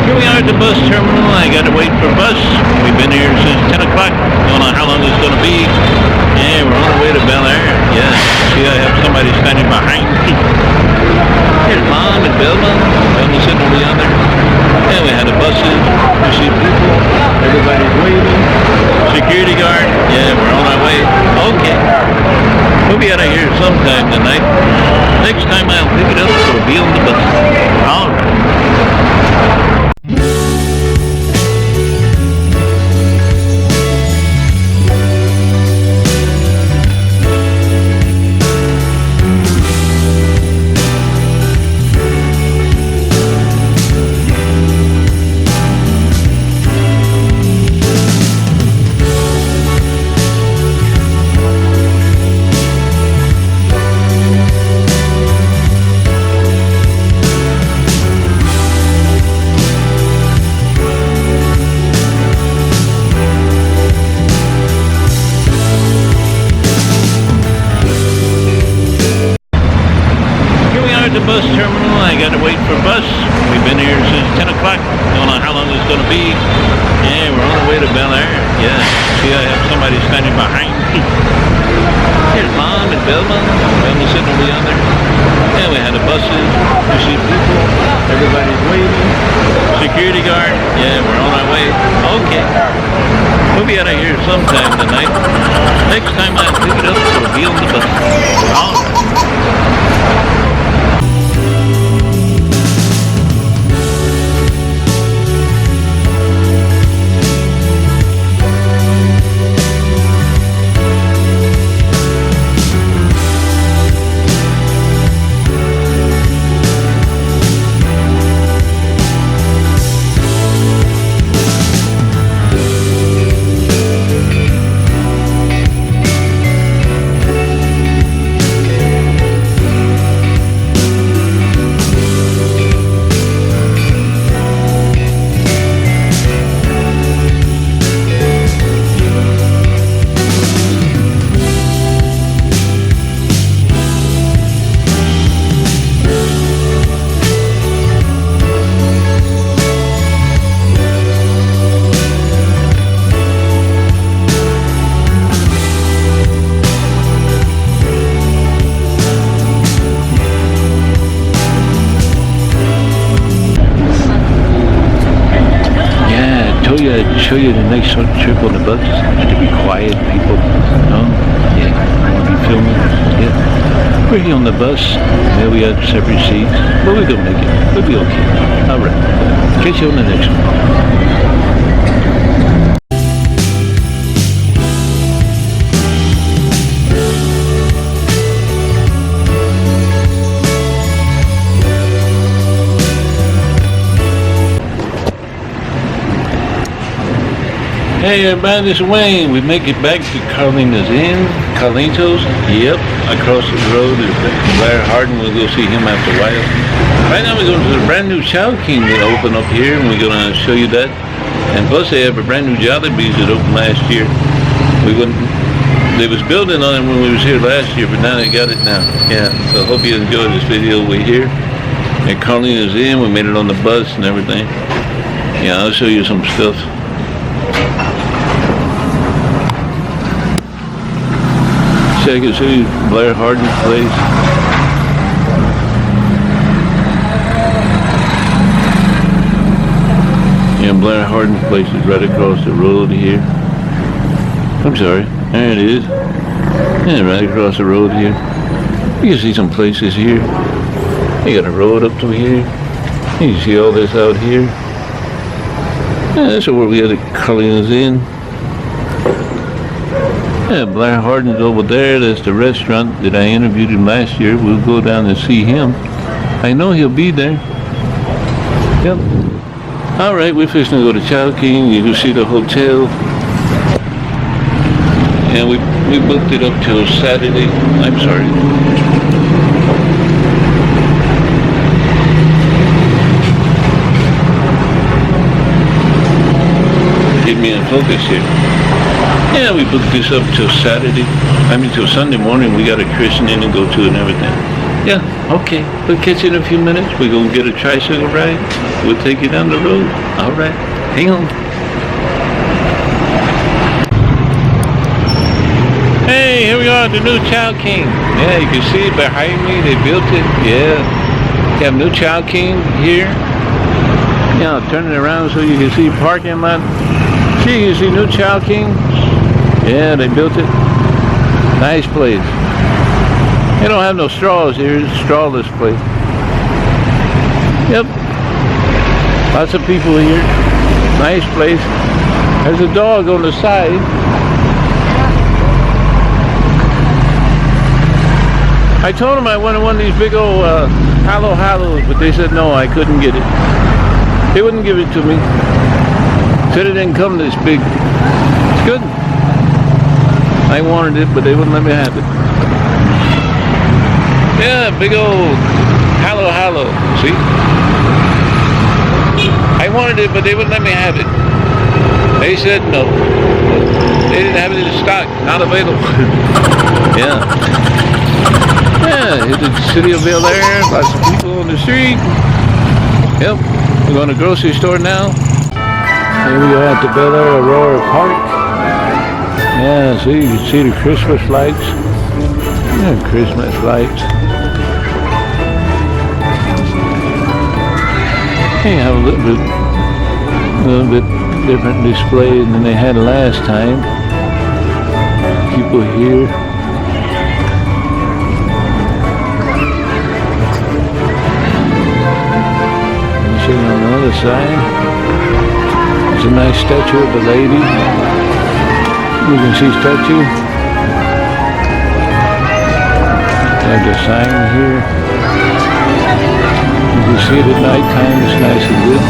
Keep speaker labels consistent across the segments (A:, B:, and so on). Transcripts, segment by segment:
A: Here we are at the bus terminal. I got to wait for a bus. We've been here since 10 o'clock. Don't know how long it's going to be. And we're on our way to Bel Air. Yeah, see I have somebody standing behind me. Here's Mom and Belma. Belma's sitting over yonder. And we had the buses. We see people. Everybody's waving. Security guard. Yeah, we're on our way. Okay. We'll be out of here sometime tonight. Next time I'll pick it up, it'll be on the bus. All right. The bus terminal. I got to wait for a bus. We've been here since 10 o'clock. Don't know how long it's going to be. And we're on our way to Bel Air. Yeah, see I have somebody standing behind me. Here's Mom and Belma. Belma's sitting over yonder. And we had the buses. We see people. Everybody's waving. Security guard. Yeah, we're on our way. Okay. We'll be out of here sometime tonight. Next time I'll pick it up, it'll be on the bus. All right. I'd show you the next trip on the bus. To be quiet, people. No? Yeah. I want to be filming. Yeah. We're here on the bus. Yeah, we have separate seats. But we're going to make it. We'll be okay. Alright. Catch you on the next one. Hey everybody, this is Wayne. We make it back to Carlina's Inn. Carlitos, yep. Across the road is Blair Harden. We'll go see him after a while. Right now we're going to the brand new Chow King that opened up here, and we're going to show you that. And plus they have a brand new Jollibee's that opened last year. They was building on it when we was here last year, but now they got it now. Yeah, so hope you enjoyed this video. We're here at Carlina's Inn. We made it on the bus and everything. Yeah, I'll show you some stuff. I can show you Blair Harden's place. Yeah, Blair Harden's place is right across the road here. I'm sorry, there it is. Yeah, right across the road here. You can see some places here. You got a road up to here. You can see all this out here. Yeah, that's where we had the Carlina's Inn. Yeah, Blair Harden's over there. That's the restaurant that I interviewed him last year. We'll go down and see him. I know he'll be there. Yep. Alright, we're fixing to go to Chow King. You can see the hotel. And we booked it up till Saturday. I'm sorry. Get me in focus here. Yeah, we booked this up till Saturday. Till Sunday morning. We got a christening and go to and everything. Yeah, okay. We'll catch you in a few minutes. We're going to get a tricycle ride. We'll take you down the road. All right. Hang on. Hey, here we are, the new Child King. Yeah, you can see it behind me. They built it. Yeah. You have new Child King here. Yeah, I'll turn it around so you can see parking lot. See, you see new Child King? Yeah, they built it. Nice place. They don't have no straws here. It's a strawless place. Yep. Lots of people here. Nice place. There's a dog on the side. I told them I wanted one of these big old hollows, but they said no, I couldn't get it. They wouldn't give it to me. Said it didn't come this big. It's good. I wanted it, but they wouldn't let me have it. Yeah, big old hollow. See? I wanted it, but they wouldn't let me have it. They said no. They didn't have it in stock. Not available. Yeah. Yeah, hit the city of Bel Air. Lots of people on the street. Yep. We're going to the grocery store now. Here we are at the Bel Air Aurora Park. Yeah, see, you can see the Christmas lights. Yeah, Christmas lights. They have a little bit different display than they had last time. People here. And sitting on the other side, there's a nice statue of a lady. You can see statue. There's a sign here. You can see it at night time. It's nice and good.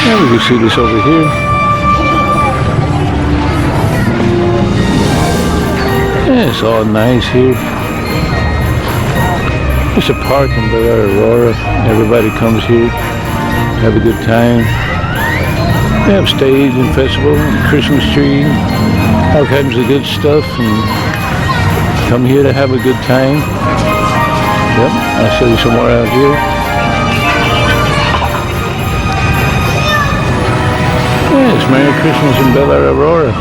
A: Yeah, we can see this over here. Yeah, it's all nice here. It's a park in Bel Air Aurora. Everybody comes here, have a good time. They have stage and festival and Christmas tree, all kinds of good stuff, and come here to have a good time. Yep, I'll show you some more out here. Yeah, it's Merry Christmas in Bel Air Aurora.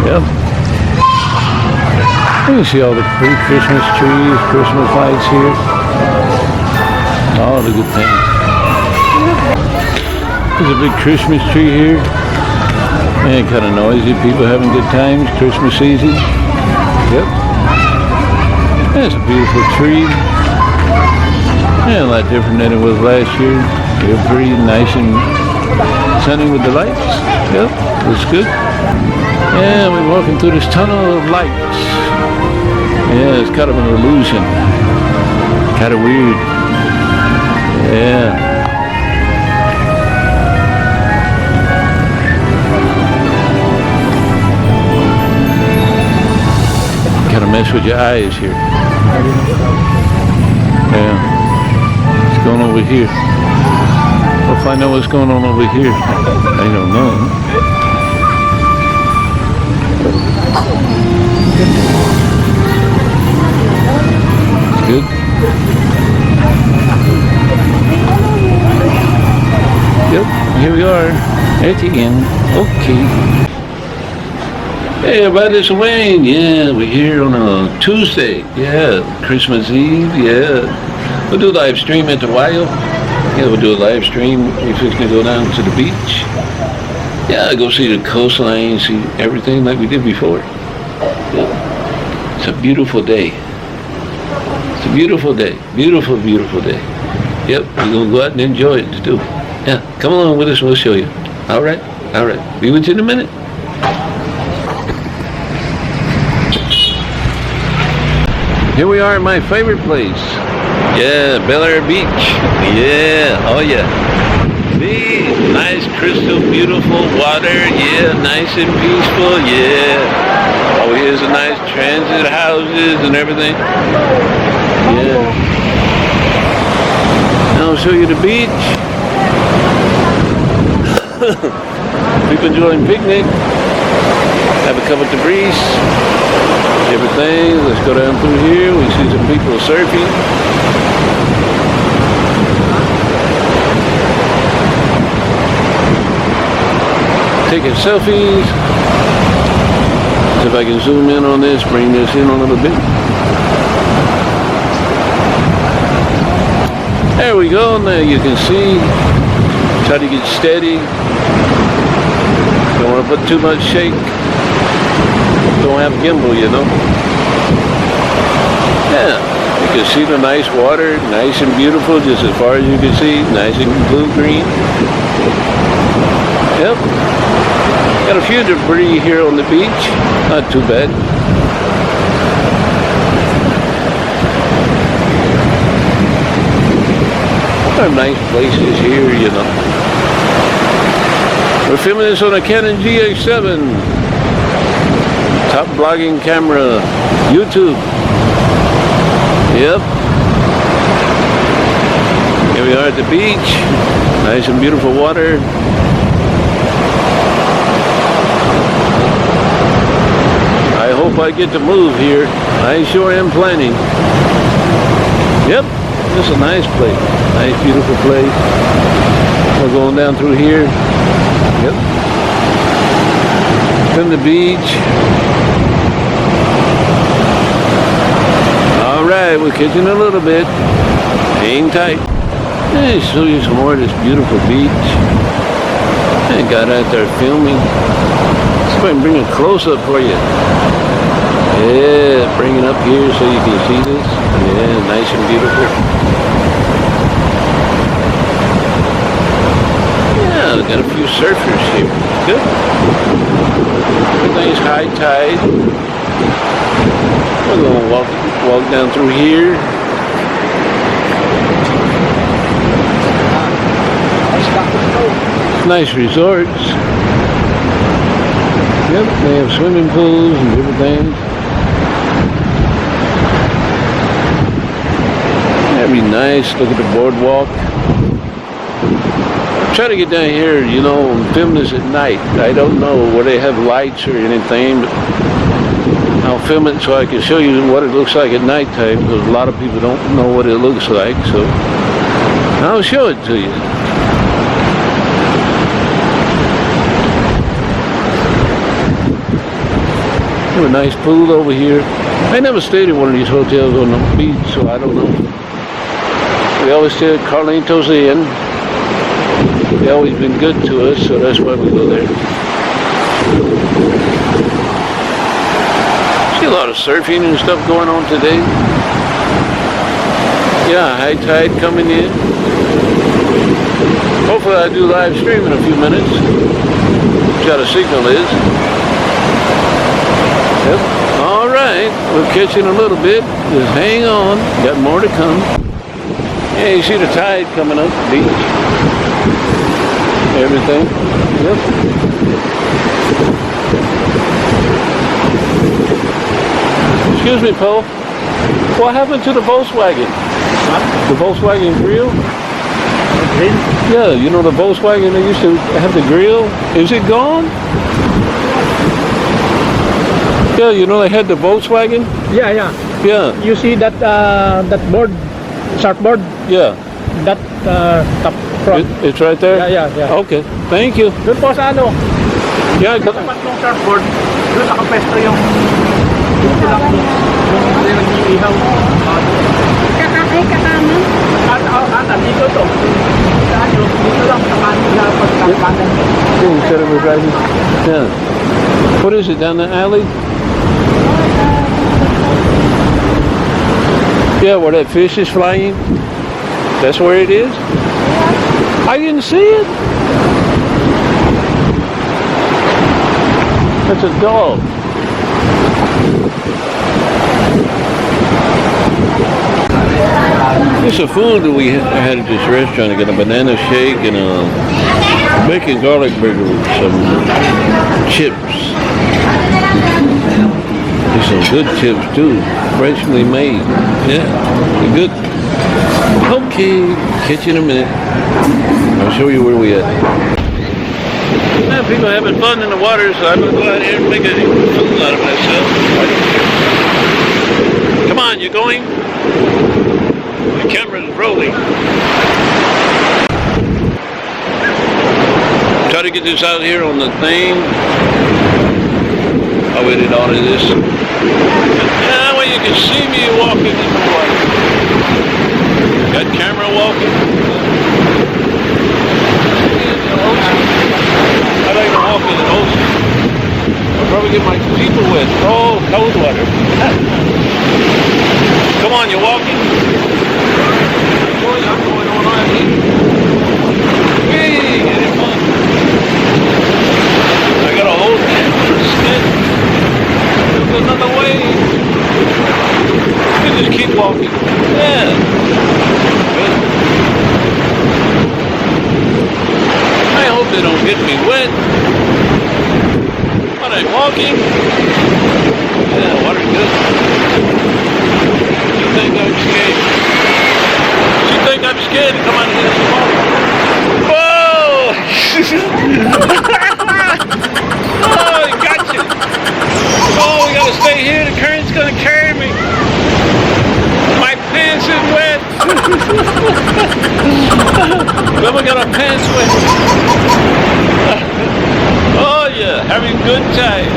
A: Yep. You can see all the pretty Christmas trees, Christmas lights here. All the good things. There's a big Christmas tree here. And kind of noisy. People having good times. Christmas season. Yep. That's a beautiful tree. Yeah, a lot different than it was last year. They're pretty nice and sunny with the lights. Yep, looks good. Yeah, we're walking through this tunnel of lights. Yeah, it's kind of an illusion. Kind of weird. Yeah. Kind of mess with your eyes here. Yeah. What's going on over here? We'll find out what's going on over here. I don't know. It's good. Yep, here we are at the end. Okay. Hey everybody, it's Wayne. Yeah, we're here on a Tuesday. Yeah, Christmas Eve. Yeah. We'll do a live stream at the Wild. Yeah, we'll do a live stream. We're fixing to go down to the beach. Yeah, go see the coastline, see everything like we did before. Yeah. It's a beautiful day. It's a beautiful day. Beautiful, beautiful day. Yep, we're going to go out and enjoy it too. Yeah, come along with us and we'll show you. All right, all right. Be with you in a minute. Here we are at my favorite place. Yeah, Bel Air Beach. Yeah, oh yeah. See, nice crystal beautiful water. Yeah, nice and peaceful. Yeah. Oh, here's a nice transit houses and everything. Yeah. Now I'll show you the beach. People enjoying picnic. Have a couple of debris. Everything. Let's go down through here. We see some people surfing. Taking selfies. See if I can zoom in on this, bring this in a little bit. There we go. Now you can see. Try to get steady. Don't want to put too much shake. Don't have gimbal, you know. Yeah, you can see the nice water, nice and beautiful, just as far as you can see, nice and blue-green. Yep. Got a few debris here on the beach, not too bad. There are nice places here, you know. We're filming this on a Canon GH7. Top blogging camera, YouTube. Yep. Here we are at the beach. Nice and beautiful water. I hope I get to move here. I sure am planning. Yep. This is a nice place. Nice, beautiful place. We're going down through here. Yep. From the beach. Alright, we're catching a little bit. Hang tight. Let me show you some more of this beautiful beach. I got out there filming. Let's go ahead and bring a close-up for you. Yeah, bring it up here so you can see this. Yeah, nice and beautiful. Yeah, we got a few surfers here. Good. Nice high tide. We're going to walk down through here. Nice resorts. Yep, they have swimming pools and different things. That'd be nice. Look at the boardwalk. Try to get down here, you know, and film this at night. I don't know where they have lights or anything, but I'll film it so I can show you what it looks like at nighttime, because a lot of people don't know what it looks like, so I'll show it to you. A nice pool over here. I never stayed in one of these hotels on the beach, so I don't know. We always stay at Carlitos Inn. They've always been good to us, so that's why we go there. See a lot of surfing and stuff going on today. Yeah, high tide coming in. Hopefully I do live stream in a few minutes. See how the signal is. Yep. All right, we're catching a little bit. Just hang on. Got more to come. Yeah, you see the tide coming up the beach. Everything. Yep. Excuse me, Paul. What happened to the Volkswagen? What? The Volkswagen grill? Grill? Yeah, you know the Volkswagen they used to have the grill? Is it gone? Yeah, you know they had the Volkswagen?
B: Yeah, yeah.
A: Yeah.
B: You see that that board, surfboard?
A: Yeah.
B: That top front.
A: It's right there?
B: Yeah, yeah, yeah.
A: Okay, thank you.
B: Doon po sa ano?
A: Yeah,
B: Sa tapat ng surfboard, doon nakapesto yung silang yung nag-iihaw.
C: Ay, kakama?
B: Dito to. Dito lang sa pagkakapan.
A: Instead of driving. Yeah. What is it, down the alley? Yeah, where that fish is flying? That's where it is? I didn't see it. That's a dog. It's a food that we had at this restaurant. I got a banana shake and a bacon garlic burger with some chips. There's some good chips too, freshly made. Yeah, they're good. Okay, catch you in a minute. I'll show you where we at. Yeah, people are having fun in the water, so I'm going to go out here and make a fool out of myself. Come on, you going? The camera's rolling. Try to get this out here on the thing. I'll edit all of this. That way you can see me walking in the water. Got camera walking. I like to walk in the ocean. I'll probably get my feet wet. Oh, cold water. Come on, you're walking. I'm going on here. Hey, getting fun. I got a whole stick. There's another way. You just keep walking. Yeah. Good. I hope they don't get me wet. But I'm walking. Yeah, water's good. You think I'm scared? You think I'm scared to come out here this morning? Whoa! Oh, he got you. Oh, we gotta stay here. The current's gonna carry me. My pants is wet. Then we got our pants wet. Oh yeah, having a good time.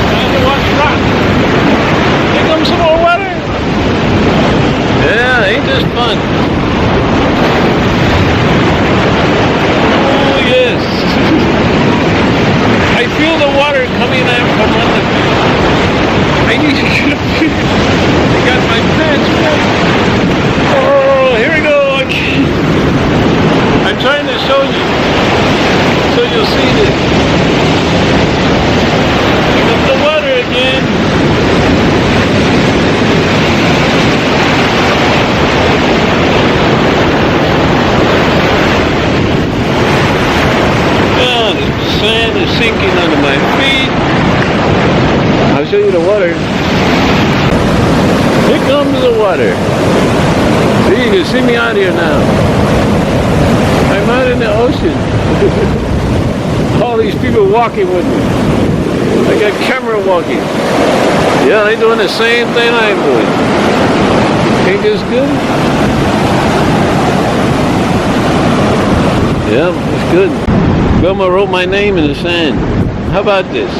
A: Time to watch rock. Here comes some more water. Yeah, ain't this fun? Oh yes. I feel the water coming out from under me. I need to get up here. I got my pants wet. Oh, here we go. I'm trying to show you so you'll see this. Here comes the water again. Oh, the sand is sinking under my feet. I'll show you the water. Here comes the water. See, you can see me out here now. I'm out in the ocean. All these people walking with me. I got camera walking. Yeah, they're doing the same thing I'm doing. Ain't this good? Yeah, it's good. Wilma wrote my name in the sand. How about this?